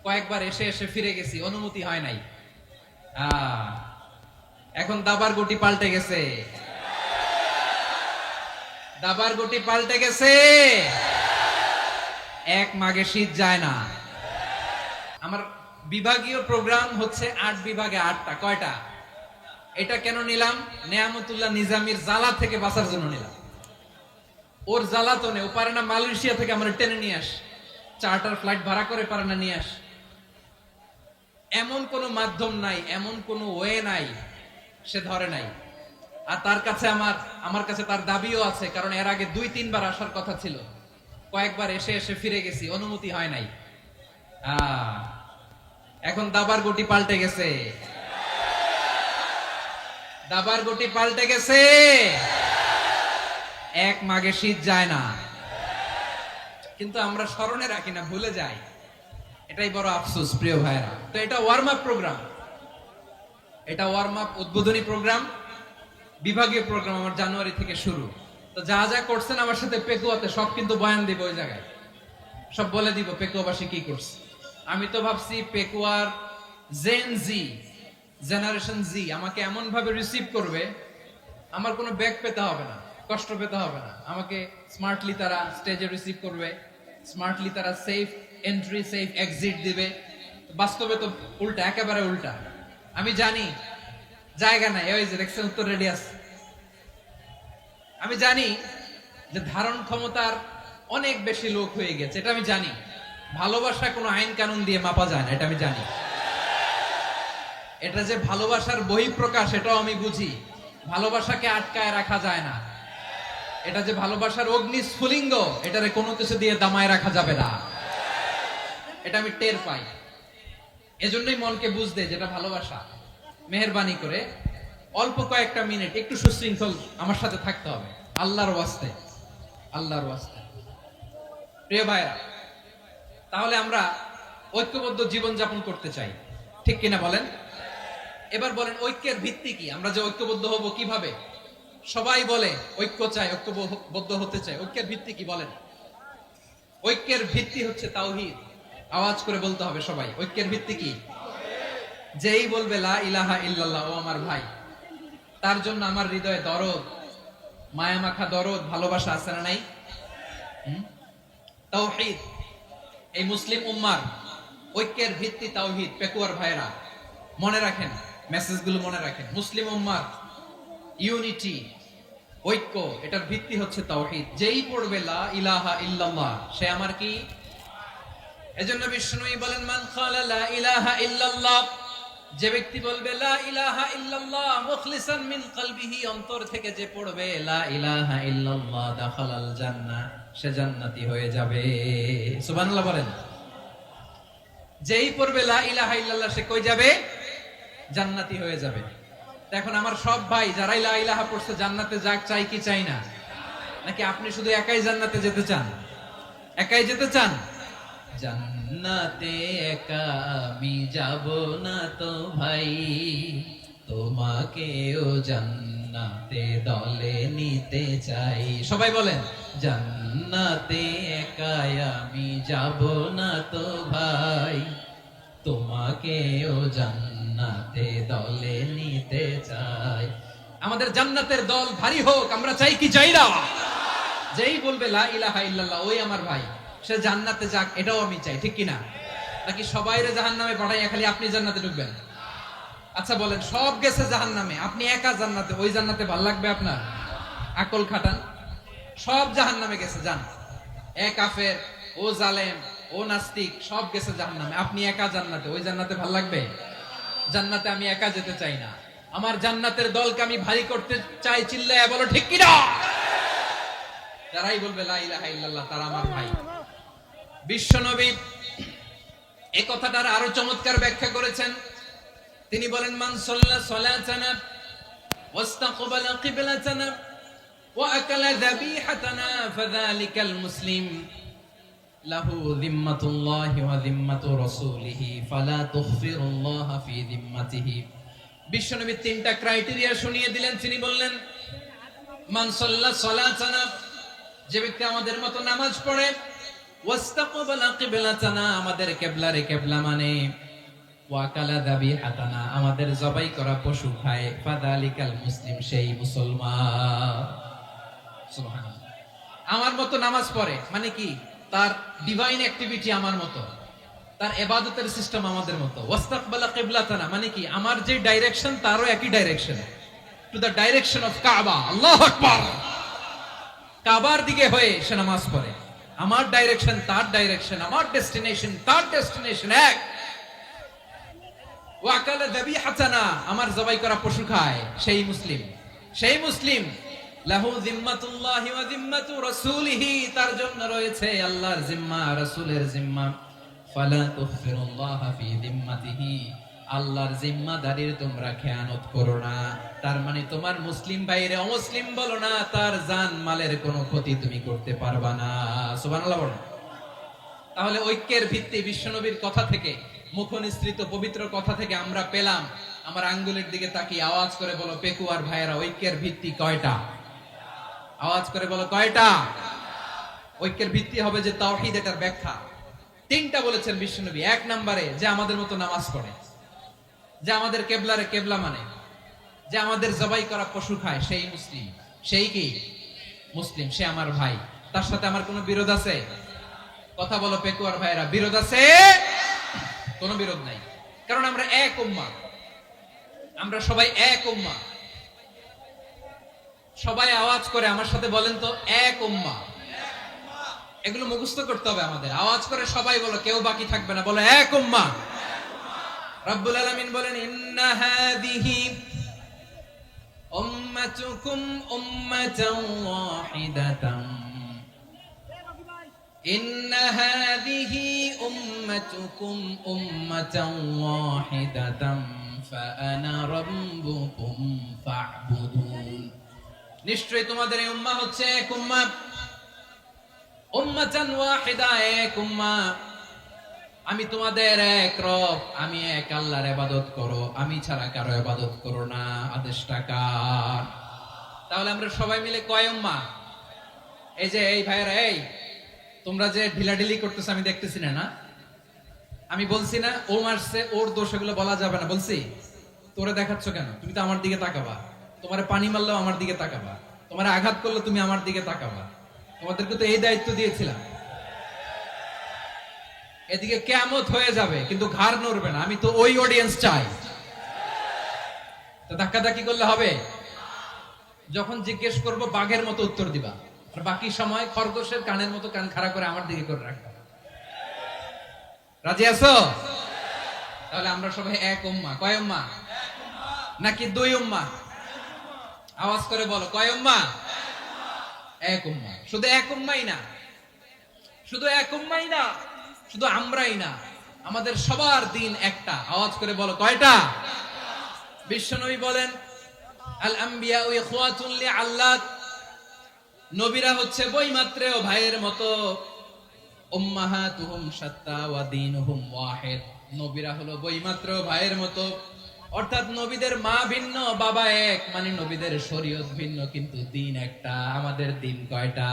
কয়েকবার এসে এসে ফিরে গেছি, অনুমতি হয় নাই। এখন দাবার গুটি পাল্টে গেছে, দাবার গুটি পাল্টে গেছে। এক মাঘে শীত যায় না। আমার বিভাগীয় প্রোগ্রাম হচ্ছে ৮ বিভাগে ৮টা। কয়টা? এটা কেন নিলাম? নেয়ামতুল্লাহ নিজামীর জ্বালা থেকে বাঁচার জন্য নিলাম। ওর জ্বালাতনে ও পারে না মালয়েশিয়া থেকে আমার টেনে নিয়ে আস, চার্টার ফ্লাইট ভাড়া করে পারে না নিয়ে আস। এমন কোন মাধ্যম নাই, এমন কোন ওয়ে নাই, সে ধরে নাই। আর তার কাছে আমার কাছে তার দাবিও আছে, কারণ এর আগে ২-৩ বার আসার কথা ছিল, কয়েকবার এসে এসে ফিরে গেছি, অনুমতি হয় নাই। এখন দাবার গুটি পাল্টে গেছে, দাবার গুটি পাল্টে গেছে। এক মাঘে শীত যায় না, কিন্তু আমরা স্মরণে রাখি না, ভুলে যাই। এটাই বড় আফসোস প্রিয় ভাইরা। তো এটা ওয়ার্ম আপ প্রোগ্রাম, এটা ওয়ার্ম আপ উদ্বোধনী প্রোগ্রাম, বিভাগীয় প্রোগ্রাম আমার জানুয়ারি থেকে শুরু। তো যা যা করছেন আমার সাথে পেকুয়াতে সব কিন্তু বয়ান দিব, ওই জায়গায় সব বলে দিব পেকুয়াবাসী কি করছে। আমি তো ভাবছি পেকুয়ার জেন জি, জেনারেশন জি আমাকে এমন ভাবে রিসিভ করবে, আমার কোনো ব্যাক পেতে হবে না, কষ্ট পেতে হবে না। আমাকে স্মার্টলি তারা স্টেজে রিসিভ করবে, স্মার্টলি তারা সেফ এন্ট্রি সেফ এক্সিট দিবে। বাস্তবে তো উল্টা, একেবারে উল্টা। আমি জানি জায়গা নাই, ওই যে দেখছেন উত্তর রেডি আছে। আমি জানি যে ধারণ ক্ষমতার অনেক বেশি লোক হয়ে গেছে, এটা আমি জানি। ভালোবাসা কোনো আইন কানুন দিয়ে মাপা যায় না, এটা আমি জানি। এটা যে ভালোবাসার বহিঃপ্রকাশ, এটাও আমি বুঝি। ভালোবাসাকে আটকায় রাখা যায় না। এটা যে ভালোবাসার অগ্নি স্ফুলিঙ্গ, এটারে কোনো কিছু দিয়ে দামায় রাখা যাবে না, এটা আমি টের পাই। এজন্যই মনকে বুঝতে যেটা ভালোবাসা। মেহেরবানি করে অল্প কয়েকটা মিনিট একটু সুশৃঙ্খল আমার সাথে থাকতে হবে, আল্লাহর ওয়াস্তে, আল্লাহর ওয়াস্তে। প্রিয় ভাইরা, তাহলে আমরা ঐক্যবদ্ধ জীবন যাপন করতে চাই, ঠিক কিনা বলেন? এবার বলেন ঐক্যের ভিত্তি কি? আমরা যে ঐক্যবদ্ধ হব কিভাবে? সবাই বলে ঐক্য চাই, ঐক্যবদ্ধ হতে চাই। ঐক্যের ভিত্তি কি বলেন? ঐক্যের ভিত্তি হচ্ছে তাওহীদ। আওয়াজ করে বলতে হবে সবাই, ঐক্যের ভিত্তি কি? যেই বলবে লা ইলাহা ইল্লাল্লাহ, ও আমার ভাই, তার জন্য আমার হৃদয়ে দরদ, মায়া মাখা দরদ, ভালোবাসা আছে না নাই? তাওহীদ। এই মুসলিম উম্মার ঐক্যের ভিত্তি তাওহীদ। পেকুয়ার ভাইরা মনে রাখেন, মেসেজগুলো মনে রাখেন। মুসলিম উম্মার ইউনিটি, ঐক্য, এটার ভিত্তি হচ্ছে তাওহীদ। যেই পড়বে লা ইলাহা ইল্লাল্লাহ, সে আমার কি? এজন্য বিষ্ণুই বলেন মান ক্বালা লা ইলাহা ইল্লাল্লাহ, যে ব্যক্তি বলবে লা ইলাহা ইল্লাল্লাহ মুখলিসান মিন কলবিহি, অন্তর থেকে যে পড়বে লা ইলাহা ইল্লাল্লাহ, দাখালাল জান্নাহ, সে জান্নাতি হয়ে যাবে। সুবহানাল্লাহ বলেন। যেই পড়বে লা ইলাহা ইল্লাল্লাহ, সে কই যাবে? জান্নাতি হয়ে যাবে। এখন আমার সব ভাই যারাই লা ইলাহা পড়ছে জান্নাতে যাক, চাই কি চাই না? নাকি আপনি শুধু একাই জান্নাতে যেতে চান? একাই যেতে চান? জান্নাতে একা আমি যাব না তো ভাই, তোমাকেও জান্নাতে দলে নিতে চাই। সবাই বলেন জান্নাতে একা আমি যাব না তো ভাই, তোমাকেও জান্নাতে দলে নিতে চাই। আমাদের জান্নাতের দল ভারী হোক, আমরা চাই কি চাই না? যেই বলবে লা ইলাহা ইল্লাল্লাহ, ওই আমার ভাই, সে জান্নাতে যাক, এটাও আমি চাই, ঠিক কিনা? নাকি সবাইরে জাহান্নামে পাঠাইয়া খালি আপনি জান্নাতে ঢুকবেন? আচ্ছা বলেন, সব গেছে জাহান্নামে, আপনি একা জান্নাতে, ওই জান্নাতে ভাল লাগবে আপনার? আকল খাটান। সব জাহান্নামে গেছে, যান। এ কাফের, ও জালেম, ও নাস্তিক, সব গেছে জাহান্নামে, আপনি একা জান্নাতে, ওই জান্নাতে ভাল লাগবে? জান্নাতে আমি একা যেতে চাই না, আমার জান্নাতের দলকে আমি ভারী করতে চাই। চিল্লায়া বলো ঠিক কিনা? যারাই বলবে লা ইলাহা ইল্লাল্লাহ, তারা আমার ভাই। বিশ্বনবী এই কথাটার আরো চমৎকার ব্যাখ্যা করেছেন। তিনি বলেন মান সাল্লা সালাতানা ওয়াস্তাকবালা কিবলাতানা ওয়া আকালা যাবিহাতানা ফাযালিকাল মুসলিম লাহু যিম্মাতুল্লাহি ওয়া যিম্মাতু রাসূলিহি ফালা তুখফিরুল্লাহা ফি যিম্মাতিহি। বিশ্বনবী তিনটা ক্রাইটেরিয়া শুনিয়ে দিলেন। তিনি বললেন মান সাল্লা সালাতানা, যে ব্যক্তি আমাদের মতো নামাজ পড়ে, ওয়াস্তাকবালা কিবলাতানা, আমাদের কিবলারে কিবলা মানে, ওয়াকালা যাবিহাতানা, আমাদের জবাই করা পশু খায়, ফাযালিকাল মুসলিম, সেই মুসলমান। সুবহানাল্লাহ। আমার মতো নামাজ পড়ে মানে কি, তার ডিভাইন অ্যাক্টিভিটি আমার মতো, তার ইবাদতের সিস্টেম আমাদের মতো। ওয়াস্তাকবালা কিবলাতানা মানে কি, আমার যে ডাইরেকশন তারও একই direction, to the direction of কাবা। আল্লাহু আকবার। কাবার দিকে হয়ে সে নামাজ পড়ে। আমার ডাইরেকশন তার ডাইরেকশন, আমার ডেস্টিনেশন তার ডেস্টিনেশন এক। ওয়াকালা যাবিহাতানা, আমার জবাই করা পশু খায়, সেই মুসলিম। সেই মুসলিম। লাহু যিম্মাতুল্লাহি ওয়া যিম্মাতু রাসূলিহি, তার জন্য রয়েছে আল্লাহর জিম্মা, রাসূলের জিম্মা। ফালা তুখফিরুল্লাহা ফি যিম্মাতিহি, আল্লাহর জিম্মাদারির তোমরা খেয়ানত করো না। তার মানে তোমার মুসলিম ভাইরে অমুসলিম বলো না, তার জান মালের কোনো ক্ষতি তুমি করতে পারবা না। সুবহানাল্লাহ বলো। তাহলে ঐক্যের ভিত্তি বিশ্বনবীর কথা থেকে, মুখনিসৃত পবিত্র কথা থেকে আমরা পেলাম। আমার আঙ্গুলের দিকে তাকিয়ে আওয়াজ করে বলো পেকুয়ার ভাইয়েরা, ঐক্যের ভিত্তি কয়টা? আওয়াজ করে বলো কয়টা? ঐক্যের ভিত্তি হবে যে তাওহীদ, এটার ব্যাখ্যা তিনটা বলেছেন বিশ্বনবী। এক নম্বরে, যে আমাদের মতো নামাজ পড়ে, যে আমাদের কেবলারে কেবলা মানে, যে আমাদের জবাই করা পশু খায়, সেই মুসলিম। সেই কি মুসলিম? সে আমার ভাই। তার সাথে আমার কোনো বিরোধ আছে? কথা বলো পেকুয়ার ভাইরা, বিরোধ আছে? কোনো বিরোধ নাই, কারণ আমরা এক উম্মাহ, আমরা সবাই এক উম্মাহ। সবাই আওয়াজ করে আমার সাথে বলেন তো, এক উম্মাহ। এগুলো মুখস্থ করতে হবে আমাদের। আওয়াজ করে সবাই বলো, কেউ বাকি থাকবে না, বলো এক উম্মাহ। রব্বুল আলামিন বলেন, ইন্না হাযিহি উম্মাতুকুম উম্মাতান ওয়াহিদাতান, ইন্না হাযিহি উম্মাতুকুম উম্মাতান ওয়াহিদাতান ফাআনা রাব্বুকুম ফা'বুদুন। নিশ্চয়ই তোমাদের এই উম্মাহ হচ্ছে এক উম্মাহ, উম্মাতান ওয়াহিদা, এক উম্মাহ। আমি তোমাদের এক রব, আমি এক আল্লাহর ইবাদত করো, আমি ছাড়া কারো ইবাদত করো না। আদেশটা কার? তাহলে আমরা সবাই মিলে কয় উম্মাহ? এই যে এই ভাইরা, এই তোমরা যে ঢিলাঢিলি করতেছ আমি দেখতেছি না, না আমি বলছি না ও মারছে, ওর দোষ, এগুলো বলা যাবে না। বলছি তোরে দেখাচ্ছ কেন? তুমি তো আমার দিকে তাকাবা। তোমারে পানি মারলেও আমার দিকে তাকাবা, তোমারে আঘাত করলে তুমি আমার দিকে তাকাবা। তোমাদেরকে তো এই দায়িত্ব দিয়েছিলাম। এদিকে কিয়ামত হয়ে যাবে কিন্তু ঘাড় নড়বে না। আমি তো ওই অডিয়েন্স চাই। তো ধাক্কাধাক্কি করলে হবে? যখন জিজ্ঞেস করব বাঘের মতো উত্তর দিবা, আর বাকি সময় খরগোশের কানের মতো কান খাড়া করে আমার দিকে করে রাখবা। রাজি আছো? তাহলে আমরা সবাই এক উম্মাহ। কয় উম্মাহ? নাকি দুই উম্মাহ? আওয়াজ করে বলো, কয় উম্মাহ? এক উম্মাহ। শুধু এক উম্মাই না, শুধু এক উম্মাই না, শুধু আমরাই না, আমাদের সবার দিন একটা। আওয়াজ করে বলো কয়টা? বিশ্বনবী বলেন, আল আম্বিয়াউ ইখওয়াতুন লিআল্লাত, নবীরা হচ্ছে বৈমাত্রেয় ভাইয়ের মতো। উম্মাহাতুহুম শাত্তা ওয়া দীনুহুম ওয়াহিদ, নবীরা হলো বৈমাত্রেয় ভাইয়ের মতো। অর্থাৎ নবীদের মা ভিন্ন, বাবা এক, মানে নবীদের শরীয়ত ভিন্ন, কিন্তু দিন একটা। আমাদের দিন কয়টা?